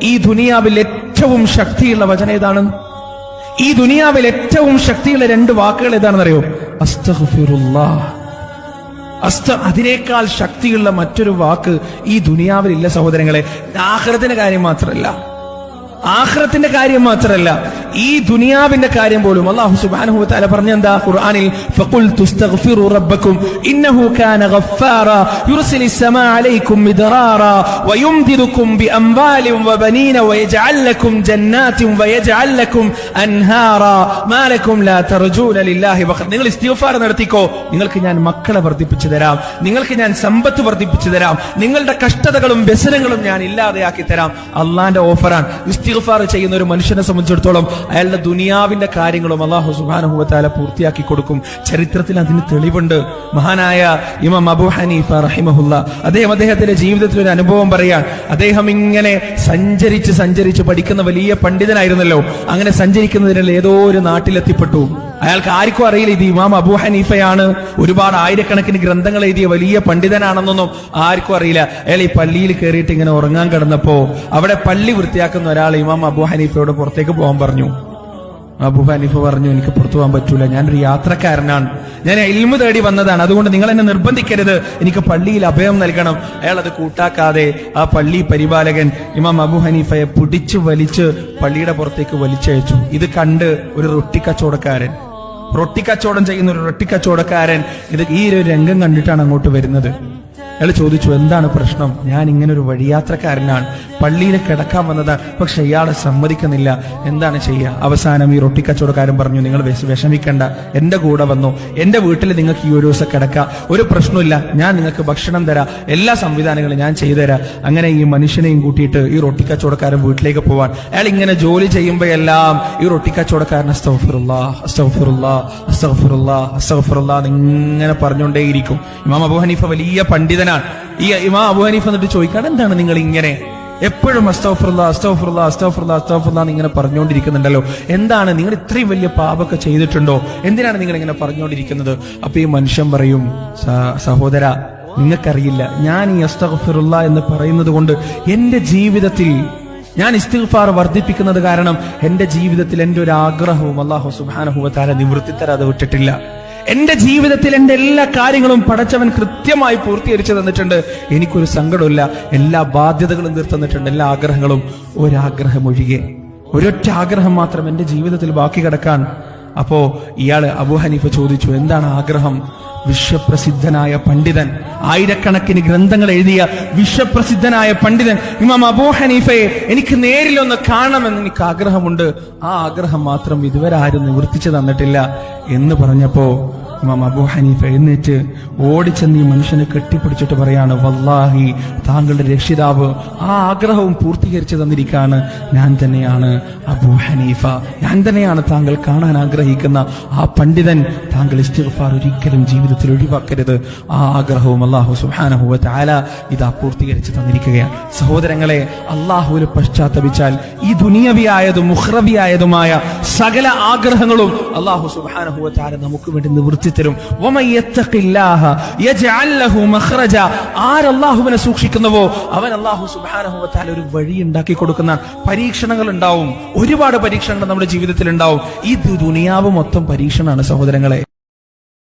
ഈ ദുനിയാവിൽ ഏറ്റവും ശക്തിയുള്ള വചനം ഏതാണ്? ഈ ദുനിയാവിൽ ഏറ്റവും ശക്തിയുള്ള രണ്ട് വാക്കുകൾ ഏതാണെന്നറിയോ? അസ്തഗ്ഫിറുല്ലാഹ്. അതിനേക്കാൾ ശക്തിയുള്ള മറ്റൊരു വാക്ക് ഈ ദുനിയാവിലില്ല സഹോദരങ്ങളെ. ആഖിറത്തിന്റെ കാര്യം മാത്രമല്ല, ഈ ദുനിയാവിന്റെ കാര്യം പോലും അല്ലാഹു സുബ്ഹാനഹു വ തആല പറഞ്ഞെന്താ ഖുർആനിൽ? ഫഖുൽ തുസ്തഗ്ഫിറു റബ്ബക്കും ഇന്നഹു കാന ഗഫാറ യുർസിലിസ് സമാ അലൈക്കും മിദ്റാറാ വയുംദിദുക്കും ബിഅംവാലിൻ വബനീന വയജ്അൽ ലക്കും ജന്നാത്തിൻ വയജ്അൽ ലക്കും അൻഹാറാ മാ ലക്കും ലാ തർജൂന ലില്ലാഹി വഖർ. നിങ്ങൾ ഇസ്തിഗ്ഫാർ നടത്തിക്കോ, നിങ്ങൾക്ക് ഞാൻ മക്കളെ വർദ്ധിപ്പിച്ചു തരാം, നിങ്ങൾക്ക് ഞാൻ സമ്പത്ത് വർദ്ധിപ്പിച്ചു തരാം, നിങ്ങളുടെ കഷ്ടതകളും വ്യസനങ്ങളും ഞാൻ ഇല്ലാതെയാക്കി തരാം. അള്ളാന്റെ ഓഫറാണ്. ഇസ്തിഗ്ഫാർ ചെയ്യുന്ന ഒരു മനുഷ്യനെ സംബന്ധിച്ചിടത്തോളം അയാളുടെ ദുനിയാവിന്റെ കാര്യങ്ങളും അല്ലാഹു സുബ്ഹാനഹു വ തആല പൂർത്തിയാക്കി കൊടുക്കും. ചരിത്രത്തിൽ അതിന് തെളിവുണ്ട്. മഹാനായ ഇമാം അബൂ ഹനീഫ റഹിമഹുല്ലാ അദ്ദേഹത്തിന്റെ ജീവിതത്തിൽ ഒരു അനുഭവം പറയാൻ. അദ്ദേഹം ഇങ്ങനെ സഞ്ചരിച്ച് പഠിക്കുന്ന വലിയ പണ്ഡിതനായിരുന്നല്ലോ. അങ്ങനെ സഞ്ചരിക്കുന്നതിനാൽ ഏതോ ഒരു നാട്ടിലെത്തിപ്പെട്ടു. അയാൾക്ക് ആർക്കും അറിയില്ല ഇത് ഇമാം അബൂ ഹനീഫയാണ്, ഒരുപാട് ആയിരക്കണക്കിന് ഗ്രന്ഥങ്ങൾ എഴുതിയ വലിയ പണ്ഡിതനാണെന്നൊന്നും ആർക്കും അറിയില്ല. അയാൾ ഈ പള്ളിയിൽ കയറിയിട്ട് ഇങ്ങനെ ഉറങ്ങാൻ കിടന്നപ്പോ അവിടെ പള്ളി വൃത്തിയാക്കുന്ന ഒരാൾ ഇമാം അബൂ ഹനീഫയോട് പുറത്തേക്ക് പോകാൻ പറഞ്ഞു. അബൂ ഹനീഫ പറഞ്ഞു, എനിക്ക് പുറത്തു പോകാൻ പറ്റൂല, ഞാനൊരു യാത്രക്കാരനാണ്, ഞാൻ ഇൽമു തേടി വന്നതാണ്, അതുകൊണ്ട് നിങ്ങൾ എന്നെ നിർബന്ധിക്കരുത്, എനിക്ക് പള്ളിയിൽ അഭയം നൽകണം. അയാൾ അത് കൂട്ടാക്കാതെ ആ പള്ളി പരിപാലകൻ ഇമാം അബൂ ഹനീഫയെ പിടിച്ചു വലിച്ച് പള്ളിയുടെ പുറത്തേക്ക് വലിച്ചയച്ചു. ഇത് കണ്ട് ഒരു റൊട്ടി കച്ചവടം ചെയ്യുന്ന ഒരു റൊട്ടി കച്ചവടക്കാരൻ ഈ ഒരു രംഗം കണ്ടിട്ടാണ് അങ്ങോട്ട് വരുന്നത്. അയാൾ ചോദിച്ചു, എന്താണ് പ്രശ്നം? ഞാൻ ഇങ്ങനെ ഒരു വഴിയാത്രക്കാരനാണ്, പള്ളിയിൽ കിടക്കാൻ വന്നതാണ്, പക്ഷെ ഇയാളെ സമ്മതിക്കുന്നില്ല, എന്താണ് ചെയ്യുക? അവസാനം ഈ റൊട്ടി കച്ചവടക്കാരൻ പറഞ്ഞു, നിങ്ങൾ വിഷമിക്കണ്ട, എന്റെ കൂടെ വന്നു, എന്റെ വീട്ടിൽ നിങ്ങൾക്ക് ഈ ഒരു ദിവസം കിടക്കാം, ഒരു പ്രശ്നമില്ല, ഞാൻ നിങ്ങൾക്ക് ഭക്ഷണം തരാം, എല്ലാ സംവിധാനങ്ങളും ഞാൻ ചെയ്തു തരാം. അങ്ങനെ ഈ മനുഷ്യനെയും കൂട്ടിയിട്ട് ഈ റൊട്ടി കച്ചവടക്കാരൻ വീട്ടിലേക്ക് പോവാൻ. അയാൾ ഇങ്ങനെ ജോലി ചെയ്യുമ്പോഴെല്ലാം ഈ റൊട്ടി കച്ചവടക്കാരൻ അസ്തഗ്ഫിറുല്ലാഹ് അസ്തഗ്ഫിറുല്ലാഹ് അസ്തഗ്ഫിറുല്ലാഹ് അസ്തഗ്ഫിറുല്ലാഹ് ഇങ്ങനെ പറഞ്ഞുകൊണ്ടേയിരിക്കും. ഇമാം അബൂ ഹനീഫ വലിയ പണ്ഡിതനാണ്. ഈ ഇമാം അബൂ ഹനീഫ എന്നിട്ട് ചോദിക്കാൻ, എന്താണ് നിങ്ങൾ ഇങ്ങനെ എപ്പോഴും അസ്തഗ്ഫിറുല്ലാഹ് അസ്തഗ്ഫിറുല്ലാഹ് അസ്തഗ്ഫിറുല്ലാഹ് അസ്തഗ്ഫിറുല്ലാഹ് ഇങ്ങനെ പറഞ്ഞുകൊണ്ടിരിക്കുന്നുണ്ടല്ലോ? എന്താണ്, നിങ്ങൾ ഇത്രയും വലിയ പാപമൊക്കെ ചെയ്തിട്ടുണ്ടോ? എന്തിനാണ് നിങ്ങൾ ഇങ്ങനെ പറഞ്ഞുകൊണ്ടിരിക്കുന്നത്? അപ്പൊ ഈ മനുഷ്യൻ പറയും, സഹോദര, നിങ്ങൾക്കറിയില്ല, ഞാൻ ഈ അസ്തഗ്ഫിറുല്ലാഹ് എന്ന് പറയുന്നത് കൊണ്ട് എന്റെ ജീവിതത്തിൽ ഞാൻ ഇസ്തിഗ്ഫാർ വർദ്ധിപ്പിക്കുന്നത് കാരണം എന്റെ ജീവിതത്തിൽ എന്റെ ഒരു ആഗ്രഹവും അല്ലാഹു സുബ്ഹാനഹു വ തആല നിവൃത്തി തരാതെ വിട്ടിട്ടില്ല. എന്റെ ജീവിതത്തിൽ എന്റെ എല്ലാ കാര്യങ്ങളും പടച്ചവൻ കൃത്യമായി പൂർത്തീകരിച്ചു തന്നിട്ടുണ്ട്. എനിക്കൊരു സങ്കടമില്ല, എല്ലാ ബാധ്യതകളും തീർത്തന്നിട്ടുണ്ട്, എല്ലാ ആഗ്രഹങ്ങളും. ഒരാഗ്രഹം ഒഴികെ, ഒരൊറ്റ ആഗ്രഹം മാത്രം എന്റെ ജീവിതത്തിൽ ബാക്കി കിടക്കാൻ. അപ്പോ ഇയാള് അബൂ ഹനീഫ ചോദിച്ചു, എന്താണ് ആഗ്രഹം? വിശ്വപ്രസിദ്ധനായ പണ്ഡിതൻ, ആയിരക്കണക്കിന് ഗ്രന്ഥങ്ങൾ എഴുതിയ വിശ്വപ്രസിദ്ധനായ പണ്ഡിതൻ ഇമാം അബൂ ഹനീഫയെ എനിക്ക് നേരിലൊന്ന് കാണണമെന്ന് എനിക്ക് ആഗ്രഹമുണ്ട്. ആ ആഗ്രഹം മാത്രം ഇതുവരെ ആരും നിവർത്തിച്ചു തന്നിട്ടില്ല എന്ന് പറഞ്ഞപ്പോ ഇമാം അബൂ ഹനീഫ എഴുന്നേറ്റ് ഓടിച്ചെന്ന് ഈ മനുഷ്യനെ കെട്ടിപ്പിടിച്ചിട്ട് പറയാണ്, വല്ലാഹി, താങ്കളുടെ രക്ഷിതാവ് ആ ആഗ്രഹവും പൂർത്തീകരിച്ചു തന്നിരിക്കുകയാണ്. ഞാൻ തന്നെയാണ് അബൂ ഹനീഫ, ഞാൻ തന്നെയാണ് താങ്കൾ കാണാൻ ആഗ്രഹിക്കുന്ന ആ പണ്ഡിതൻ. താങ്കൾ ഇസ്തിഗ്ഫാർ ഒരിക്കലും ജീവിതത്തിൽ ഒഴിവാക്കരുത്. ആ ആഗ്രഹവും അല്ലാഹു സുബ്ഹാനഹു വ തആല ഇതാ പൂർത്തീകരിച്ചു തന്നിരിക്കുകയാണ്. സഹോദരങ്ങളെ, അല്ലാഹുവിൽ പശ്ചാത്തപിച്ചാൽ ഈ ദുനിയവിയായതും മുഖ്റവിയായതുമായ സകല ആഗ്രഹങ്ങളും അല്ലാഹു സുബ്ഹാനഹു വ തആല നമുക്ക് വേണ്ടി നിവൃത്തി തരും. ആരല്ലാഹുവിനെ സൂക്ഷിക്കുന്നുവോ അവൻ അല്ലാഹു സുബ്ഹാനഹു വ തആല ഒരു വഴി ഉണ്ടാക്കി കൊടുക്കുന്ന. പരീക്ഷണങ്ങൾ ഉണ്ടാവും, ഒരുപാട് പരീക്ഷണങ്ങൾ നമ്മുടെ ജീവിതത്തിൽ ഉണ്ടാവും. ഈ ദുനിയാവ് മൊത്തം പരീക്ഷണമാണ് സഹോദരങ്ങളെ.